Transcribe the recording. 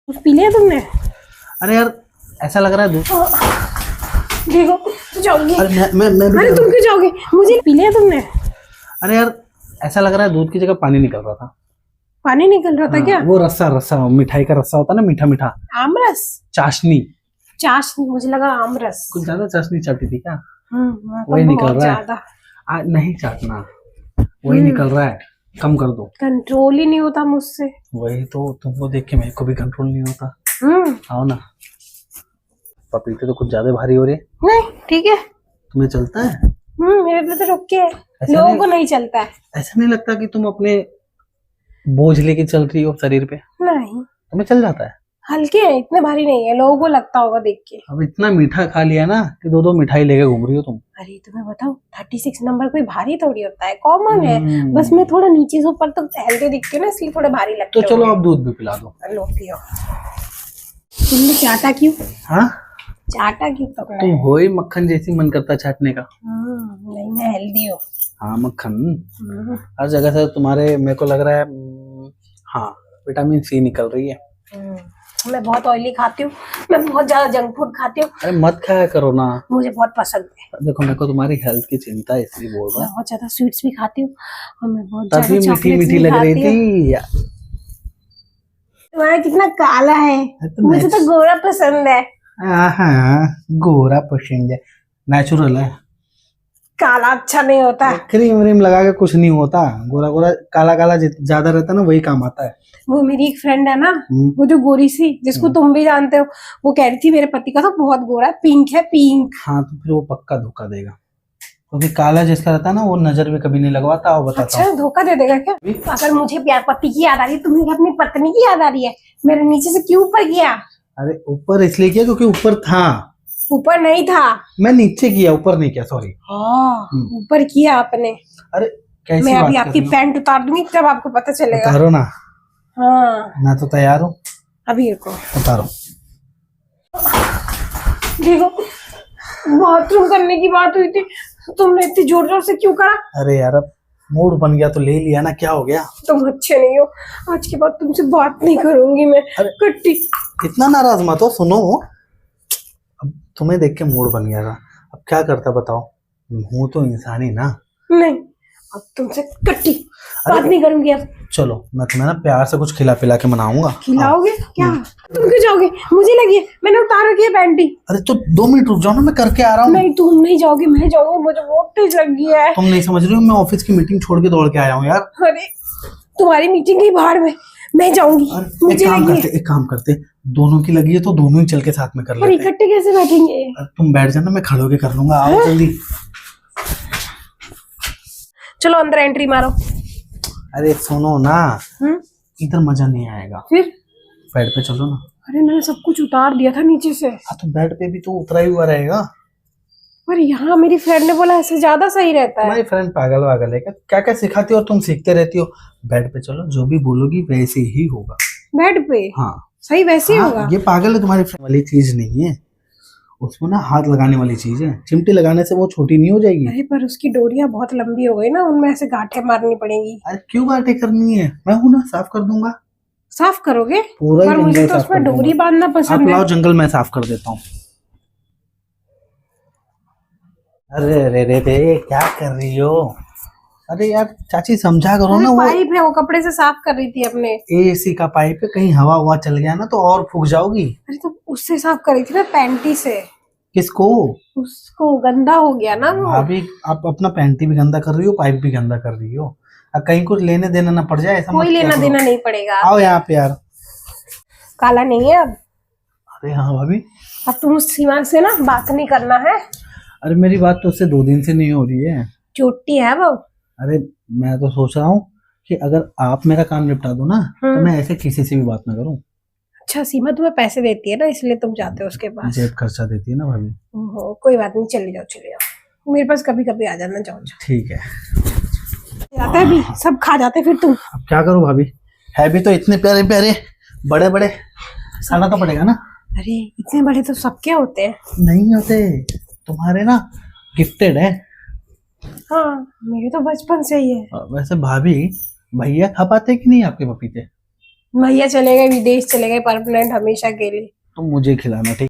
कुछ पी लिया तुमने? अरे यार ऐसा लग रहा है दूध। देखो तो जाओगी। अरे मैं भी अरे तुम क्यों जाओगे? मुझे पी लिया तुमने? अरे यार ऐसा लग रहा है दूध की जगह पानी निकल रहा था। पानी निकल रहा था क्या? वो रस्सा रस्सा मिठाई का रस्सा होता है ना, मीठा मीठा। आमरस? चाशनी। चाशनी? मुझे लगा आमरस। कुछ ज्यादा चाशनी चाटी थी क्या? तो वही निकल बहुत रहा है। ज्यादा। नहीं चाटना, वही निकल रहा है। कम कर दो। कंट्रोल ही नहीं होता मुझसे। वही तो, तुमको देख के मेरे को भी कंट्रोल नहीं होता। आओ ना। पपीते तो कुछ ज्यादा भारी हो रही है। नहीं ठीक है। तुम्हें चलता है? मेरे पे तो रुक के लोगों को नहीं चलता है। ऐसा नहीं लगता कि तुम अपने बोझ लेके चल रही हो शरीर पे? नहीं, तुम्हें चल जाता है? हल्के हैं, इतने भारी नहीं है, लोगों को लगता होगा देख के। अब इतना मीठा खा लिया ना कि दो मिठाई लेके घूम रही हो तुम। अरे तुम्हें बताओ, 36 नंबर कोई भारी थोड़ी होता है, कॉमन है। बस मैं थोड़ा नीचे से ऊपर तक हेल्दी दिखती हूँ ना, इसलिए थोड़े भारी लगते तो चलो अब दूध भी पिला दो। लो पियो। तुमने चाटा क्यों? हाँ, चाटा क्यों तुमने? तुम हो ही मक्खन जैसी, मन करता है चाटने का। नहीं, मैं हेल्दी हूँ। हाँ मक्खन हर जगह से तुम्हारे, मेरे को लग रहा है हाँ विटामिन सी निकल रही है। मैं बहुत ऑयली खाती हूँ, मैं बहुत ज्यादा जंक फूड खाती हूँ। अरे मत खाया करो ना। मुझे बहुत पसंद है। देखो मेरे को तुम्हारी हेल्थ की चिंता है, इसलिए बोल रहा मैं हूँ। बहुत ज्यादा स्वीट्स भी खाती हूँ और मैं बहुत तभी ज्यादा मीठी चॉकलेट्स मीठी भी लग रही खाती हूँ। थी। तुम्हारा कितना काला है। तो मुझे तो गोरा पसंद है। हाँ गोरा पसंद है, नेचुरल है। काला अच्छा नहीं होता। क्रीम व्रीम लगा के कुछ नहीं होता, गोरा गोरा काला काला ज्यादा रहता है ना, वही काम आता है। वो मेरी एक फ्रेंड है ना, वो जो गोरी सी, जिसको तुम भी जानते हो, वो कह रही थी मेरे पति का तो बहुत गोरा है, पिंक है, पिंक। हाँ तो फिर वो पक्का धोखा देगा, क्योंकि काला जिसका रहता है ना वो नजर भी कभी नहीं लगवाता। वो बताता अच्छा, धोखा दे देगा क्या? अगर मुझे प्यार पति की याद आ रही है, तुम्हें अपनी पत्नी की याद आ रही है, मेरे नीचे से क्यों ऊपर किया? अरे ऊपर इसलिए किया क्योंकि ऊपर था। ऊपर नहीं था। मैं नीचे किया, ऊपर नहीं किया, सॉरी। ऊपर किया आपने। अरे कैसी मैं अभी बात कर आपकी रही हो? पैंट उतार दूंगी, तब आपको पता चलेगा। उतारो ना। हाँ मैं तो तैयार हूँ। अभी रुको। उतारो। देखो, बाथरूम करने की बात हुई थी, तुमने इतनी जोर जोर से क्यों करा? अरे यार अब मूड बन गया तो ले लिया ना, क्या हो गया? तुम अच्छे नहीं हो, आज के बाद तुमसे बात नहीं करूंगी मैं। कट्टी। इतना नाराज मत हो, सुनो। अब तुम्हें देख के मूड बन गया था, अब क्या करता बताओ? हूँ तो इंसान ही ना। नहीं, अब तुमसे कट्टी बात नहीं करूंगी अब। चलो मैं तुम्हें ना प्यार से कुछ खिला पिला के मनाऊंगा। खिलाओगे क्या? तुम क्यों जाओगे? मुझे लगी है, मैंने उतार रखी है पैंटी। अरे तो 2 मिनट रुक जाओ ना, मैं करके आ रहा हूँ। नहीं तुम नहीं जाओगे, मैं जाऊंगी, मुझे बहुत तेज लगी है। तुम नहीं समझ रही हो, मैं ऑफिस की मीटिंग छोड़ के दौड़ के आया हूँ यार। अरे तुम्हारी मीटिंग ही बाहर में, मैं जाऊंगी। एक काम करते, दोनों की लगी है तो दोनों ही चल के साथ में कर लेते हैं। इकट्ठे कैसे बैठेंगे? तुम बैठ जाना, मैं खड़े होके कर लूंगा। आओ जल्दी। चलो अंदर एंट्री मारो। अरे सुनो ना, इधर मजा नहीं आएगा। फिर बेड पे चलो ना। अरे मैंने सब कुछ उतार दिया था नीचे से। हाँ तो बेड पे भी तो उतरा ही हुआ रहेगा। पर यहाँ मेरी फ्रेंड ने बोला ऐसे ज्यादा सही रहता है। तुम्हारी फ्रेंड पागल वागल है क्या? क्या क्या सिखाती हो और तुम सीखते रहती हो। बेड पे चलो, जो भी बोलोगी वैसे ही होगा। बेड पे? हाँ सही वैसे ही होगा। ये पागल है, तुम्हारी फ्रेंड वाली चीज नहीं है, उसमें ना हाथ लगाने वाली चीज है। चिमटी लगाने से वो छोटी नहीं हो जाएगी। अरे पर उसकी डोरियां बहुत लंबी हो गई ना, उनमें ऐसे गांठें मारनी पड़ेगी। अरे क्यों गांठें करनी है, मैं हूं ना, साफ कर दूंगा। साफ करोगे? पूरा ही पर मुझे जंगल तो साफ उसमें कर डोरी दूंगा। बांधना आप पसंद है। लाओ जंगल, मैं साफ कर देता हूँ। अरे अरे अरे अरे क्या कर रही हो? अरे यार चाची समझा करो ना। वो पाइप है, वो कपड़े से साफ कर रही थी अपने। एसी का पाइप है, कहीं हवा हुआ चल गया ना तो और फूक जाओगी। अरे तो उससे साफ कर रही थी ना, पैंटी से। किसको? उसको गंदा हो गया ना वो। भाभी आप अपना पैंटी भी गंदा कर रही हो, पाइप भी गंदा कर रही हो। अब कहीं कुछ लेने देना ना पड़ जाए, ऐसा कोई मत लेना करो। देना नहीं पड़ेगा। आओ यहाँ पे यार। काला नहीं है अब। अरे हाँ भाभी। अब तुम उस सीमा से ना बात नहीं करना है। अरे मेरी बात तो उससे 2 दिन से नहीं हो रही है। चोटी है वो। अरे मैं तो सोच रहा हूँ कि अगर आप मेरा काम निपटा दो ना तो मैं ऐसे किसी से भी बात ना करूँ। अच्छा, सीमा तुम्हें पैसे देती है ना, इसलिए तुम जाते हो उसके पास। जेब खर्चा देती है ना भाभी। कोई बात नहीं, चले जाओ चले जाओ, मेरे पास कभी कभी आ जाना। जाओ जाओ। ठीक है। जाता है भी, सब खा जाते फिर तुम। अब क्या करूँ भाभी, है भी तो इतने प्यारे प्यारे बड़े बड़े, खाना तो पड़ेगा ना। अरे इतने बड़े तो सबके होते हैं। नहीं होते, तुम्हारे ना गिफ्टेड है। हाँ मेरे तो बचपन से ही है। वैसे भाभी, भैया खा पाते कि नहीं आपके पपीते? भैया चले गए विदेश, चले गए परमानेंट हमेशा के लिए। तुम मुझे खिलाना, ठीक?